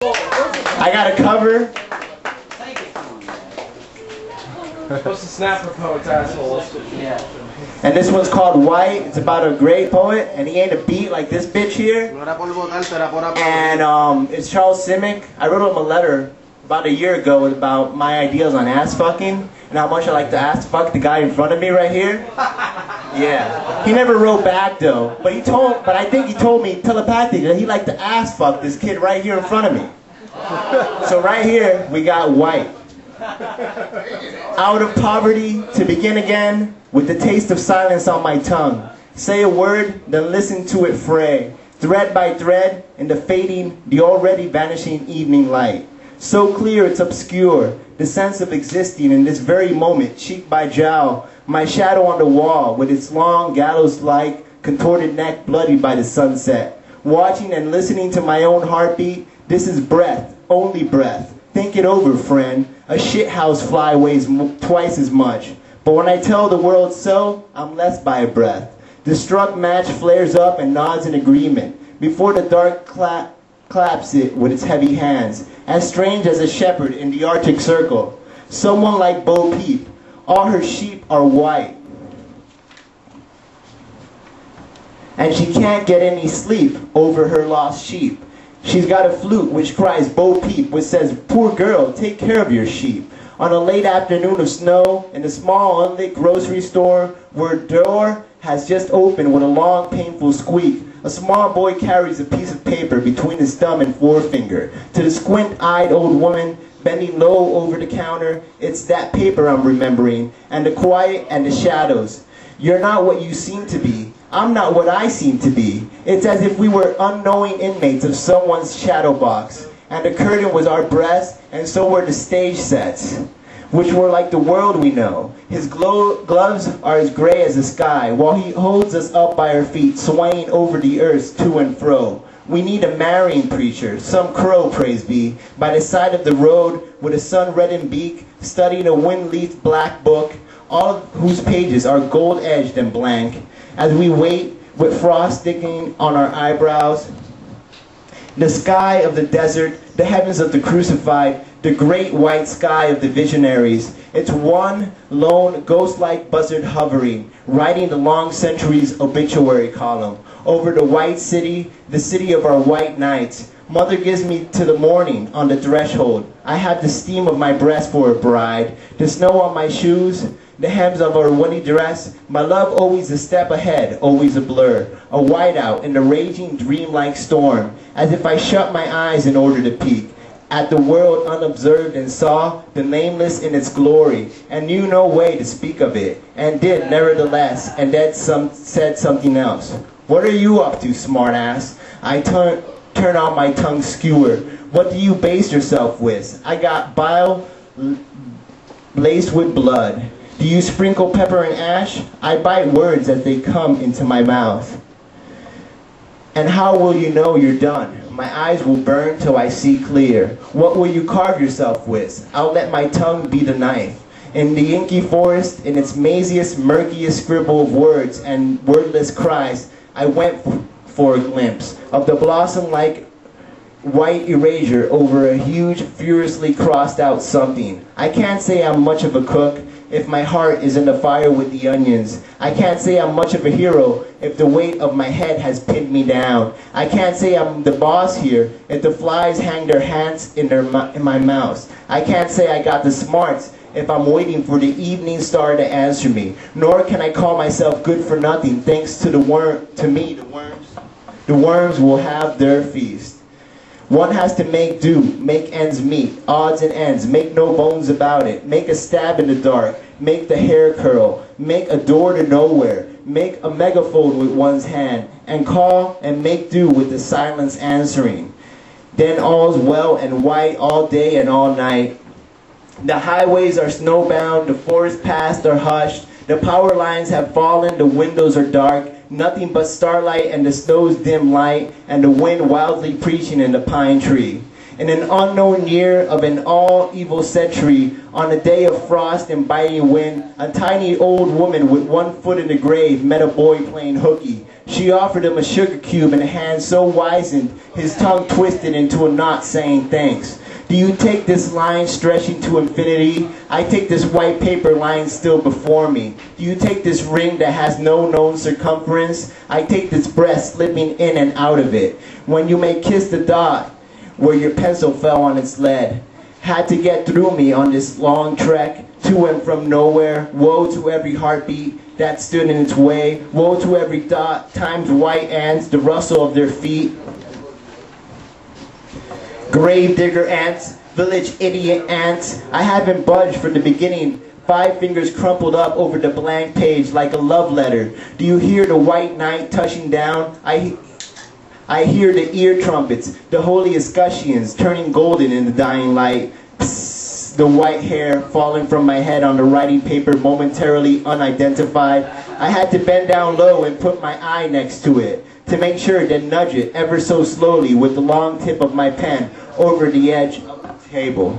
I got a cover. Supposed to snapper poets, assholes. Yeah. And this one's called White. It's about a great poet, and he ain't a beat like this bitch here. And it's Charles Simic. I wrote him a letter about a year ago about my ideas on ass fucking and how much I like to ass fuck the guy in front of me right here. Yeah. He never wrote back though, but I think he told me telepathically that he liked to ass fuck this kid right here in front of me. So right here we got White. Out of poverty to begin again with the taste of silence on my tongue. Say a word, then listen to it fray. Thread by thread in the fading, the already vanishing evening light. So clear it's obscure, the sense of existing in this very moment, cheek by jowl. My shadow on the wall with its long gallows-like contorted neck bloodied by the sunset. Watching and listening to my own heartbeat, this is breath, only breath. Think it over, friend. A shithouse fly weighs twice as much. But when I tell the world so, I'm less by a breath. The struck match flares up and nods in agreement. Before the dark claps it with its heavy hands. As strange as a shepherd in the Arctic Circle. Someone like Bo Peep. All her sheep are white. And she can't get any sleep over her lost sheep. She's got a flute which cries Bo Peep, which says, "Poor girl, take care of your sheep." On a late afternoon of snow, in a small unlit grocery store, where a door has just opened with a long painful squeak, a small boy carries a piece of paper between his thumb and forefinger. To the squint-eyed old woman bending low over the counter, it's that paper I'm remembering, and the quiet and the shadows. You're not what you seem to be. I'm not what I seem to be. It's as if we were unknowing inmates of someone's shadow box. And the curtain was our breasts, and so were the stage sets, which were like the world we know. His gloves are as gray as the sky, while he holds us up by our feet, swaying over the earth to and fro. We need a marrying preacher, some crow, praise be, by the side of the road, with a sun-reddened beak, studying a wind-leafed black book, all of whose pages are gold-edged and blank. As we wait, with frost sticking on our eyebrows, the sky of the desert, the heavens of the crucified, the great white sky of the visionaries. It's one lone ghost-like buzzard hovering, writing the long centuries obituary column over the white city, the city of our white nights. Mother gives me to the morning on the threshold. I have the steam of my breast for a bride, the snow on my shoes, the hems of her wedding dress, my love always a step ahead, always a blur, a whiteout in the raging dreamlike storm, as if I shut my eyes in order to peek at the world unobserved and saw the nameless in its glory, and knew no way to speak of it, and did nevertheless, and then said something else. What are you up to, smartass? I turn on my tongue skewer. What do you base yourself with? I got bile laced with blood. Do you sprinkle pepper and ash? I bite words as they come into my mouth. And how will you know you're done? My eyes will burn till I see clear. What will you carve yourself with? I'll let my tongue be the knife. In the inky forest, in its maziest, murkiest scribble of words and wordless cries, I went for a glimpse of the blossom-like white erasure over a huge, furiously crossed out something. I can't say I'm much of a cook if my heart is in the fire with the onions. I can't say I'm much of a hero if the weight of my head has pinned me down. I can't say I'm the boss here if the flies hang their hands in my mouth. I can't say I got the smarts if I'm waiting for the evening star to answer me. Nor can I call myself good for nothing thanks to the worms. The worms will have their feast. One has to make do, make ends meet, odds and ends, make no bones about it, make a stab in the dark, make the hair curl, make a door to nowhere, make a megaphone with one's hand, and call and make do with the silence answering. Then all's well and white all day and all night. The highways are snowbound, the forest paths are hushed, the power lines have fallen, the windows are dark, nothing but starlight and the snow's dim light, and the wind wildly preaching in the pine tree. In an unknown year of an all-evil century, on a day of frost and biting wind, a tiny old woman with one foot in the grave met a boy playing hooky. She offered him a sugar cube in a hand so wizened, his tongue twisted into a knot saying thanks. Do you take this line stretching to infinity? I take this white paper lying still before me. Do you take this ring that has no known circumference? I take this breast slipping in and out of it. When you may kiss the dot where your pencil fell on its lead. Had to get through me on this long trek to and from nowhere. Woe to every heartbeat that stood in its way. Woe to every dot times white ants, the rustle of their feet. Grave digger ants, village idiot ants. I haven't budged from the beginning. 5 fingers crumpled up over the blank page like a love letter. Do you hear the white night touching down? I hear the ear trumpets, the holy escutcheons turning golden in the dying light. Psst, the white hair falling from my head on the writing paper momentarily unidentified. I had to bend down low and put my eye next to it to make sure to nudge it ever so slowly with the long tip of my pen over the edge of the table.